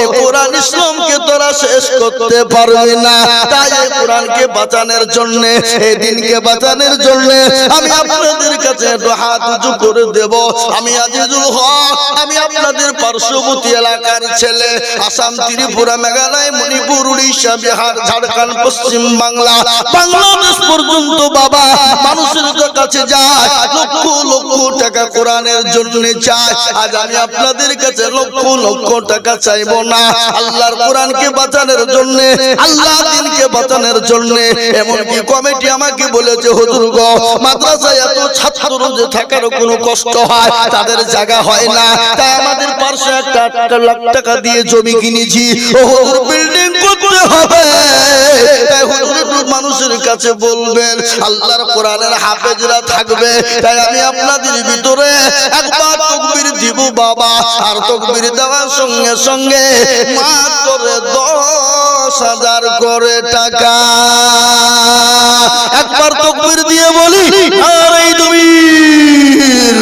এই কোরআন ইসলামকে তোরা শেষ করতে পারবি না। তাই এই কোরআনকে বাঁচানোর জন্য, এই দিনকে বাঁচানোর জন্য আমি আপনাদের কাছে একটু হাত উঁচু করে দেব। আমি আজিজুল হক, আমি আপনাদের পার্শ্ববর্তী এলাকার ছেলে, আসাম, ত্রিপুরা, মেঘালয়, মণিপুর, উড়িষ্যা, বিহার, ঝাড়খণ্ড, পশ্চিম বাংলা, বাংলাদেশ পর্যন্ত বাবা মানুষের কাছে যায়, লক্ষ লক্ষ টাকা কোরআনের জন্য চায়। আজ আমি আপনাদের কাছে লক্ষ লক্ষ টাকা চাইবো না, আল্লাহর কোরআনকে বাঁচানোর জন্য, আল্লাহর দ্বীনকে বাঁচানোর জন্য। এমনকি কমিটি আমাকে বলেছে, হুজুর গো, মাদ্রাসায় এত ছাত্র যে থাকার কোনো কষ্ট হয়, তাদের জায়গা হয় না, তাই আমাদের পাশে 1 লাখ টাকা দিয়ে জমি কিনেছি, ও হুজুর বিল্ডিং করতে হবে। তাই হুজুর মানুষের কাছে বলবেন, আল্লাহর কোরআনের হাফেজরা থাকবে। তাই আমি আপনাদের ভিতরে একবার তাকবীর দিব বাবা, আর তাকবীর দেওয়ার সঙ্গে সঙ্গে মাত্র 10,000 করে টাকা। একবার তাকবীর দিয়ে বলি, আর এই তাকবীর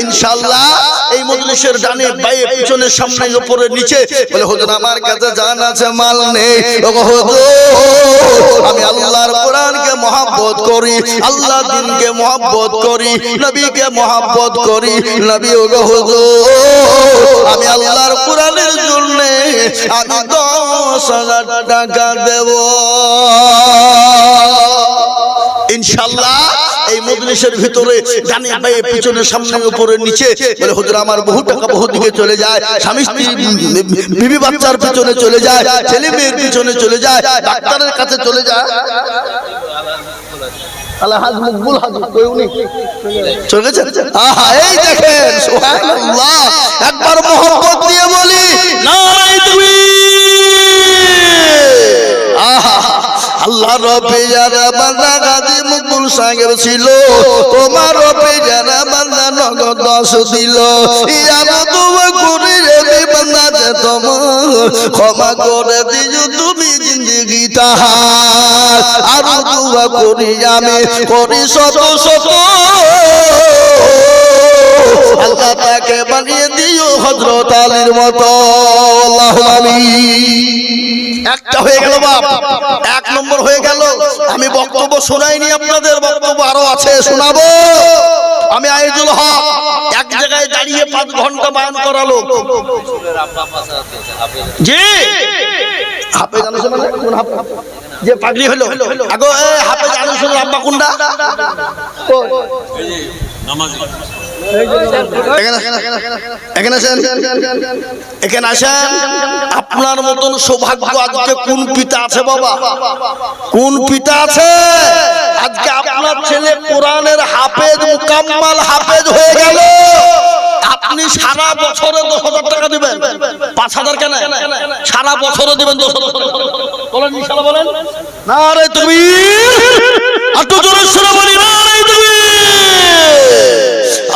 ইনশাআল্লাহ এই মজলিসের ডানে বায়ে পিছনে সামনে উপরে নিচে বলে হুজুর আমার কাছে জান আছে মাল নেই ওগো হুজুর আমি আল্লাহর কোরআনকে মহব্বত করি আল্লাহ দ্বীনকে মহব্বত করি নবীকে মহব্বত করি নবী ওগো হুজুর আমি আল্লাহর কোরআনের জন্য আমি 10,000 টাকা দেব ইনশাআল্লাহ। এই মজলিসের ভিতরে ডানে বায়ে পিছনে সামনে উপরে নিচে বলে হুজুর আমার বহু টাকা বহু দিকে চলে যায়, স্বামী স্ত্রী বিবি বাচ্চার পিছনে চলে যায়, ছেলে মেয়ের পিছনে চলে যায়, ডাক্তারের কাছে চলে যায়। আলহাজ মকবুল হাজি কই উনি চলে গেছেন? আহা এই দেখেন সুবহানাল্লাহ, একবার মোহব্বত দিয়ে বলি নারায়ে তাকবীর। আহা আল্লাহ রবে যারা বান্দা গাজী মকবুল সাহেব ছিল তোমার রবে যারা বান্দা নগদ 10 দিল ইয়ারা দোয়া করে রে বান্দা যে তোমার ক্ষমা করে দিও তুমি জিন্দেগি তাহার আর দোয়া করি আমি করি শত শত আল্লাহ তাকে বানিয়ে দিও হযরত আলীর মতো আল্লাহুম্মা আমিন। একটা হয়ে গেল বাপ, 1 নম্বর হয়ে গেল। আমি বক্তব্য শোনাইনি আপনাদের, বক্তব্য আরো আছে শোনাবো। আমি আইজুল হক এক জায়গায় দাঁড়িয়ে 5 ঘন্টা বয়ান করালো। জি হাফেজ আনছে মানে কোন হাফেজ যে পাগড়ি হলো আগো হাফেজ আনছের আব্বা কোনটা নামাজি এখানে আসেন। আপনার মতন সৌভাগ্য আজকে কোন পিতা আছে বাবা, কোন পিতা আছে আজকে আপনার ছেলে কোরআনের হাফেজ মুকাম্মাল হাফেজ হয়ে গেল। আপনি সারা বছরে 10,000 টাকা দিবেন, 5,000 কেন সারা বছরে দিবেন 10,000 বলেন ইনশাআল্লাহ বলেন নারে তাকবীর, এত জোরে সুরে বলি নারে তাকবীর।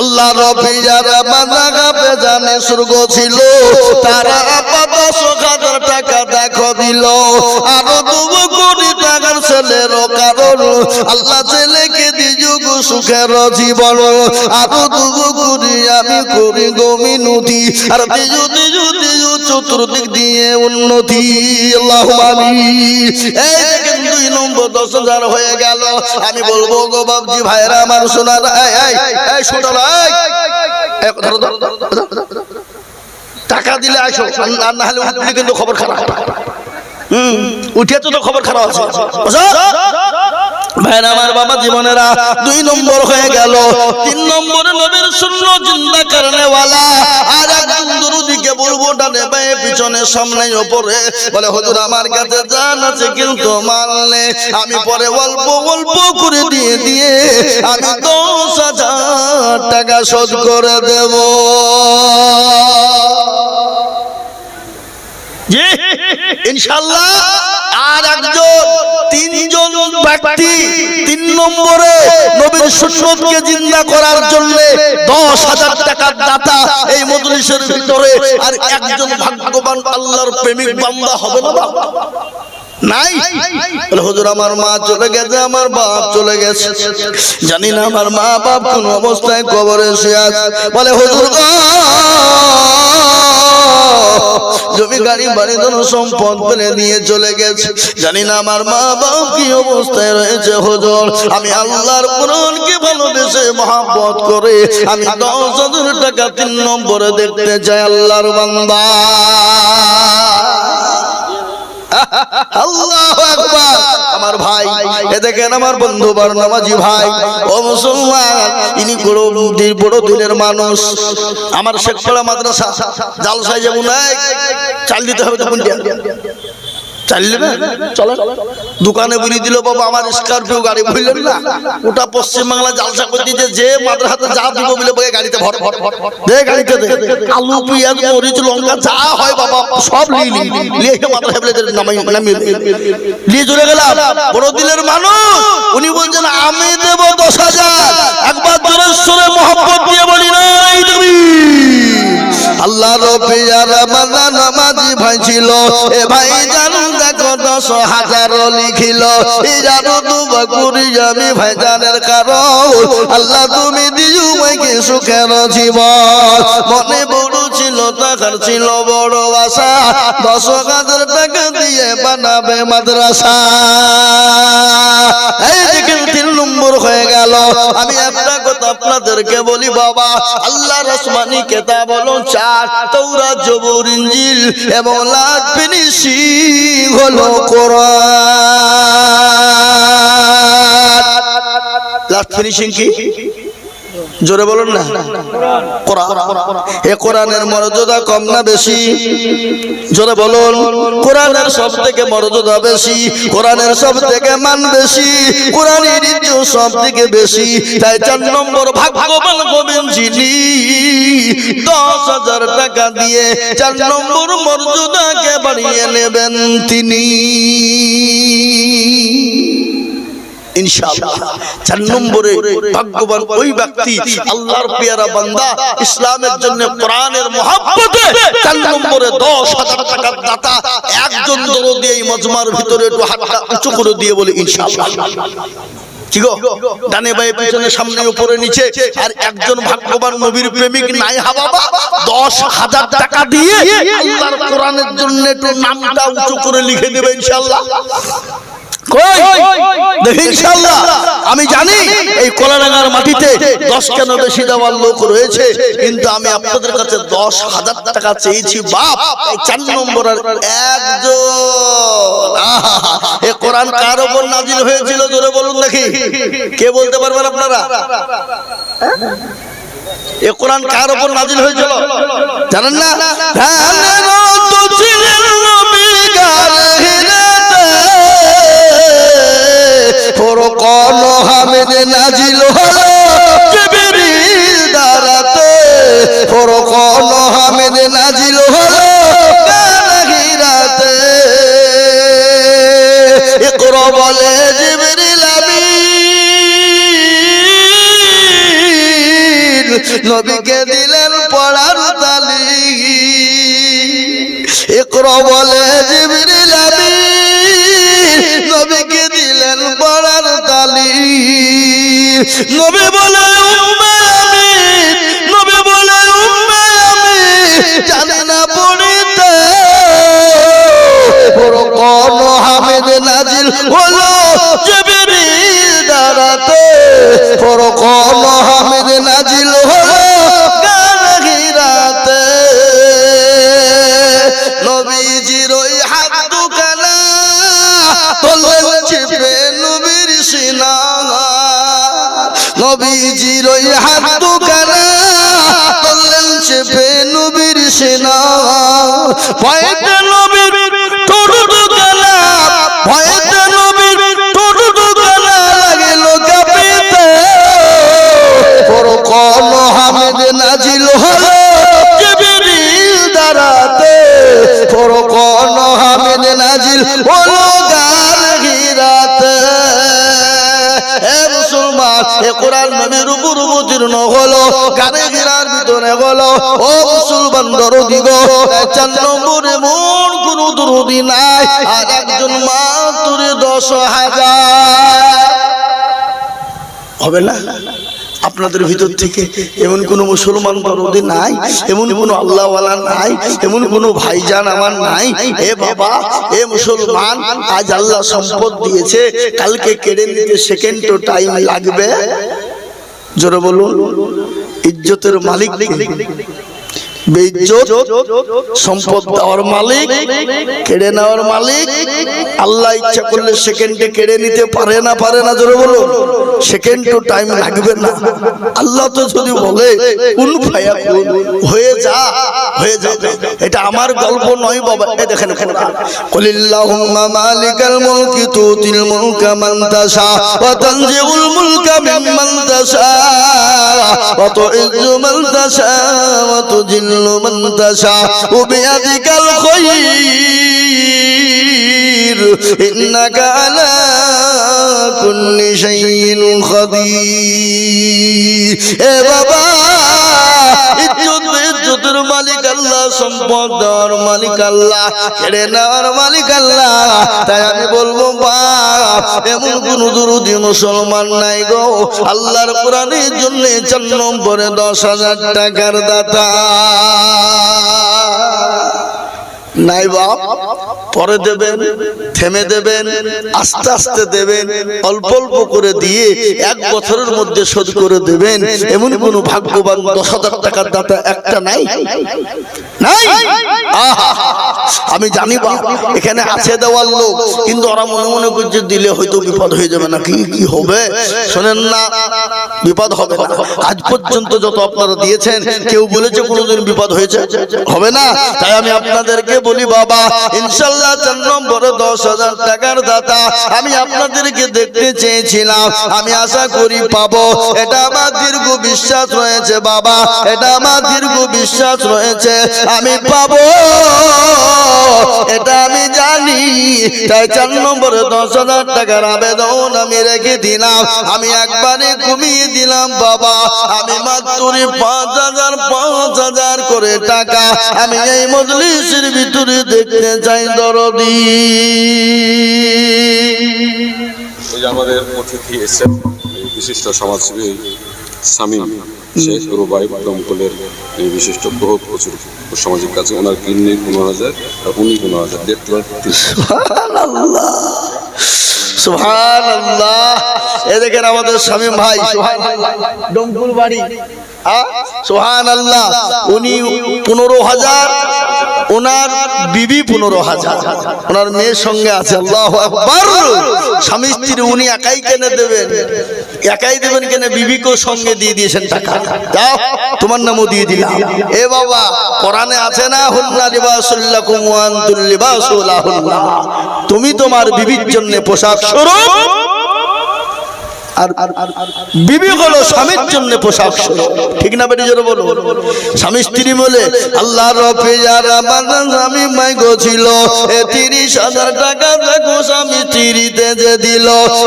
আল্লাহ রব্বি যারা বান্দাকে জানে স্বর্গ ছিল তারা 10,000 টাকা দেখো দিল আর 2 কোটি টাকার ছেলের কারণ আল্লাহ ছেলেকে দিযুগ সুখের জীবন আর 2 কোটি আমি করি গমিনুতি আর দিযু দিযু দিযু চতুর্দিক দিয়ে উন্নতি আল্লাহুম্মা আমিন। এই দেখেন 2 নম্বর 10,000 হয়ে গেল। আমি বলবো গো বাবজি ভাইরা আমার সোনার এই শোনালা টাকা দিলে আসো আর না হলে উঠলে কিন্তু খবর খারাপ। উঠে তো খবর খারাপ আছে ভাইরা আমার বাবা জীবনেরা। 2 নম্বর হয়ে গেল। 3 নম্বরে নবীর সুন্নাত জিন্দা করনে ওয়ালা আর একজন দুরুদিকে বলবো ডানে বায়ে পিছনে সামনে উপরে বলে হুজুর আমার কাছে জান আছে কিন্তু মাল নেই, আমি পরে অল্প অল্প করে দিয়ে দিয়ে আমি 10,000 টাকা শোধ করে দেব। জি ইনশাআল্লাহ। আর একজন 3জন ব্যক্তি 3 নম্বরে নবীর সুন্নতকে জিন্দা করার জন্য 10,000 টাকার দাতা এই মজলিসের ভিতরে আর একজন ভাগ্যবান আল্লাহর প্রেমিক বান্দা হবে না নাই? হুজুর আমার মা চলে গেছে, আমার বাপ চলে গেছে, জানি না আমার মা বাপ কোন অবস্থায় কবরে শুয়ে আছে। বলে হুজুর জমি গাড়ি বাড়ি ধন সম্পদ ফেলে নিয়ে চলে গেছে, জানি না আমার মা বাপ কি অবস্থায় রয়েছে। হুজুর আমি আল্লাহর কোরআনকে ভালোবেসে মহব্বত করে আমি 10,000 টাকা 3 নম্বরে দেখতে চাই আল্লাহর বান্দা। আল্লাহু আকবার। আমার ভাই এ দেখেন আমার বন্ধু বারনামাজি ভাই ও মুসলমান, ইনি বড় দিনের মানুষ। আমার শেখপাড়া মাদ্রাসা জালসায় যেমন চাল দিতে হবে তখন চাল নেবে চলে দোকানে বলি দিল বাবা আমার স্করপিও গাড়ি বললেন না ওটা পশ্চিমবাংলা জালসা করতে যে মাদ্রাসাতে যা দিব বলে বলে গাড়িতে ভর ভর দে গাড়িতে দে আলু পেঁয়াজ মরিচ লঙ্কা যা হয় বাবা সব নিয়ে মাদ্রাসা বলে নামিয়ে নিয়ে চলে গেলাম। বড় দিলের মানুষ উনি বলছেন আমি দেব 10,000। একবার জোরে সোরে মহব্বত দিয়ে বলি না আল্লাহ আমার পিয়ার মানা নামাজি ভাই ছিল এ ভাই জান দেখো 10,000 লিখিল এই জানো দুবা করি আমি ভাইজানের কারণ আল্লাহ তুমি দিও মাইকে সুখের জীবন মনে বড় ছিল টাকার ছিল বড় আশা 10,000 টাকা দিয়ে বানাবে মাদ্রাসা এই দেখেন 3 নম্বর হয়ে গেল আমি একটা কথা আপনাদেরকে বলি বাবা আল্লাহর আসমানি কিতাব হলো 4 তাওরাত জবুর ইনজিল এবং লাস্ট ফিনিশিং হলো কোরআন লাস্ট ফিনিশিং কি জোরে বলুন না কোরআন এই কোরআনের মর্যাদা কম না বেশি জোরে বলুন কোরআনের সবথেকে মর্যাদা বেশি কোরআনের সবথেকে মান বেশি কোরআনের ইজ্জত সবথেকে বেশি তাই 4 নম্বর ভাগ্যবান হবেন যিনি 10,000 টাকা দিয়ে 4 নম্বর মর্যাদাকে বাড়িয়ে নেবেন তিনি ইনশাআল্লাহ 4 নম্বরে ভাগ্যবান ওই ব্যক্তি আল্লাহর পেয়ারা বান্দা ইসলামের জন্য কোরআনের মহব্বতে 4 নম্বরে 10,000 টাকার দাতা একজন দরদি এই মজমার ভিতরে একটু হাতটা উঁচু করে দিয়ে বলে ইনশাআল্লাহ কি গো ডানে বায়ে পিছনে সামনে উপরে নিচে আর একজন ভাগ্যবান নবীর প্রেমিক নাই হা বাবা 10,000 টাকা দিয়ে আল্লাহর কোরআনের জন্য একটু নামটা উঁচু করে লিখে দেবে ইনশাআল্লাহ কই দেখি ইনশাআল্লাহ আমি জানি এই কলাডাঙ্গার মাটিতে 10 কেন বেশি দেওয়ার লোক রয়েছে কিন্তু আমি আপনাদের কাছে 10,000 টাকা চেয়েছি বাপ এই 4 নম্বর আর একজন এই কোরআন কার উপর নাজিল হয়েছিল জোরে বলুন দেখি কে বলতে পারবেন আপনারা এই কোরআন কার উপর নাজিল হয়েছিল জানেন না তো ছিলেন নবী ফরকান হামিদ নাজিল হলো জিবরিল দ্বারাতে ফরকান হামিদ নাজিল হলো গাহিরাতে ইকরা বলে জিবরিল আমিন নবীকে দিলেন পড়ার তালিম ইকরা বলে জিবরিল আমিন নবীকে দিলেন পড়ার তালিম নবী বলে উম্মে আমিন নবী বলে উম্মে আমিন জানি না পড়িতে ফরকান হামিদ নাজিল হলো জিবরিল দ্বারাতে ফরকান হামিদ নাজিল হলো গাহিরাতে নবীজির ওই হাত দুখানা তোলেন চেপে নবীর সিনা নবীজির ওই হাত দুখানা তোলেন চেপে নবীর সিনা ভয়েতে নবীর ঠোঁট দুখানা ভয়েতে নবীর ঠোঁট দুখানা লাগিল কাঁপিতে ফরকান হামিদ নাজিল হলো জিবরিল দ্বারাতে ফরকান হামিদ নাজিল হলো গাহিরাতে হে মুসলমান এ কোরআন নবীর উপর অবতীর্ণ হলো গাহিরার ভিতরে হলো ও মুসলমান দরদি গো 4 নম্বরে মন কোনো দরদি নাই আর একজন মাত্র 10,000 হবে না আপনাদের ভিতর থেকে এমন কোন মুসলমান দরদি নাই এমন কোন আল্লাহওয়ালা নাই এমন কোন ভাইজান আমার নাই এ বাবা এ মুসলমান আজ আল্লাহ সম্পদ দিয়েছে কালকে কেড়ে নিতে সেকেন্ড তো টাইম লাগবে জোরে বলুন ইজ্জতের মালিক বেইজ্জত সম্পদ দেওয়ার মালিক কেড়ে নেওয়ার মালিক আল্লাহ ইচ্ছা করলে সেকেন্ডে কেড়ে নিতে পারে না জোরে বলুন সেকেন্ড তো টাইম লাগবে না আল্লাহ তো যদি বলে কুন ফায়াকুন হয়ে যাবে এটা আমার গল্প নয় বাবা এই দেখেন কুলিল্লাহুম্মা মালিকাল মুলকি তুতিল মুলকা মান তাশা ওয়া তানজিউল মুলকা মিম্মান তাশা ওয়া তুইজ্জু মান তাশা ওয়া তুজিল্লু من تشاء وبيدك الخير إنك على كل شيء قدير এ বাবা ইজ্জতের মালিক আল্লাহ, সম্পদ দেওয়ার মালিক আল্লাহ, কেড়ে নেওয়ার মালিক আল্লাহ। তাই আমি বলবো বাপ, এমন কোন দুরুদি মুসলমান নাই গো আল্লাহর কোরআনের জন্য 4 নম্বরে 10,000 টাকার দাতা নাই বাপ। পরে দেবেন, থেমে দেবেন, আস্তে আস্তে দেবেন, অল্প অল্প করে দিয়ে 1 বছরের মধ্যে শোধ করে দেবেন। এমন কোন ভাগ্যবান 10,000 টাকার দাতা একটা নাই, নাই। আহা, আমি জানি বাপ এখানে আছে দেওয়ার লোক, কিন্তু ওরা মনে মনে করছে দিলে হয়তো বিপদ হয়ে যাবে না। কি হবে শোনেন না, বিপদ হবে না। আজ পর্যন্ত যত আপনারা দিয়েছেন কেউ বলেছে কোনোদিন বিপদ হয়েছে? হবে না। তাই আমি আপনাদেরকে বলি বাবা, ইনশাআল্লাহ 4 নম্বরে 10,000 টাকার দাতা আমি আপনাদেরকে দেখতে চেয়েছিলাম, আমি আশা করি পাবো। এটা আমার দীর্ঘ বিশ্বাস রয়েছে বাবা, এটা আমার দীর্ঘ বিশ্বাস রয়েছে আমি পাবো, এটা আমি জানি। তাই 4 নম্বরে 10,000 টাকার আবেদন আমি রেখে দিলাম, আমি একবারে কমিয়ে দিলাম বাবা। আমি মাত্র 5,000 করে টাকা আমি এই মজলিসের ভিতরে দেখতে চাই দরদি। এই যে আমাদের অতিথি এসেছেন এই বিশিষ্ট সমাজসেবী শামীম শেখ রুবাই দমকলের এই বিশিষ্ট বহু প্রচুর সামাজিক কাজে ওনার কিডনি 15,000 আর উনি 15,000 দেখতে সুবহানাল্লাহ, সুবহানাল্লাহ। এই দেখেন আমাদের শামীম ভাই, সুবহানাল্লাহ, দমকল বাড়ি, সুবহানাল্লাহ। উনি 15,000, ওনার বিবি 15,000, ওনার মেয়ের সঙ্গে আছে। আল্লাহু আকবার। স্বামী স্ত্রী উনি একাই কেনে দেবেন, একাই দেবেন কেনে, বিবিকেও সঙ্গে দিয়ে দিয়েছেন টাকা। দাও, তোমার নামও দিয়ে দিলাম। এ বাবা, কোরআনে আছে না, হুন্না লিবাসুল লাকুম ওয়া আনতুম লিবাসুল লাহুন্না, তুমি তোমার বিবির জন্য পোশাক স্বরূপ, আর বিবি হলো স্বামীর জন্য পোশাক স্বরূপ। ঠিক না বেটি? জোরে বলো। স্বামী স্ত্রী বলে আল্লাহর রফিজার আমার স্বামী মাই গো ছিল 30,000 টাকা দেখো স্বামী স্ত্রীতে যে দিল,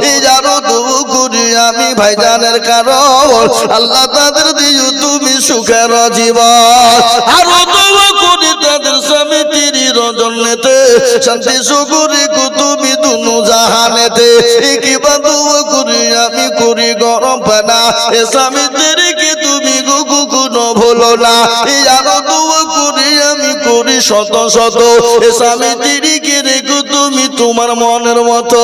এই জানো তবু করি আমি ভাইজানের কারণ আল্লাহ তাদের দিও তুমি সুখের জীবন, আরো তবু করি তাদের স্বামী স্ত্রীর জন্যতে শান্তি সুখরি তুমি দুনু জাহানেতে। কি বাদু করি আমি করি গরম পানা, এ স্বামীদেরকে তুমি কোনো ভুলো না, এই আরো তবু করি আমি করি শত শত, এ স্বামীদেরকে রেখো তুমি তোমার মনের মতো।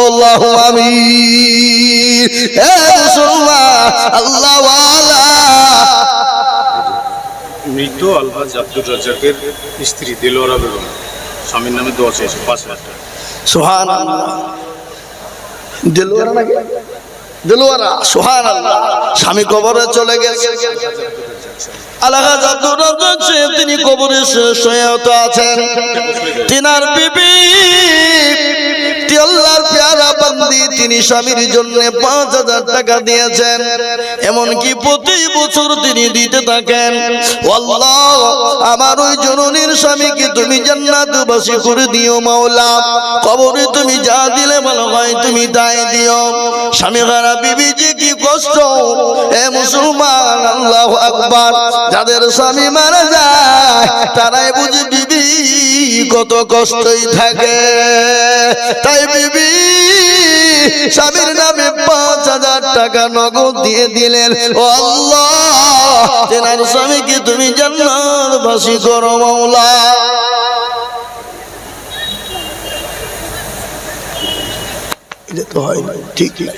আল্লাহু আমিন। হে মুসলমান আল্লাহ ওয়ালা। মৃত আলহাজ আব্দুর রাজ্জাকের স্ত্রী দিলওয়ারা বেগম স্বামীর নামে দোয়া চেয়েছে 5,000 টাকা। সুবহানাল্লাহ। দিলওয়ারা নাকি? দিলওয়ারা, সুবহানাল্লাহ। স্বামী কবরে চলে গেছে, আলহাজ আব্দুর রাজ্জাক সাহেব তিনি কবরে শোয়াত আছেন। তিনার বিবি আল্লাহর পেয়ারা বান্দি, তিনি স্বামীর জন্য 5,000 টাকা দিয়েছেন, এমনকি প্রতি বছর তিনি দিতে থাকেন। আল্লাহ, আমার ওই জননীর স্বামীকে তুমি জান্নাতবাসী করে দিও মাওলা, কবরে তুমি যা দিলে ভালো হয় তুমি তাই দিও। স্বামী হারা বিবি যে কি কষ্ট, হে মুসলমান আল্লাহু আকবার। যাদের স্বামী মারা যায় তারাই বুঝে বিবি কত কষ্টই থাকে। তাই বিবি স্বামীর নামে 5,000 টাকা নগদ দিয়ে দিলেন। ও আল্লাহ, তেনার স্বামীকে তুমি জান্নাতবাসী করো মাওলা। এটা তো হয় না, ঠিক ঠিক।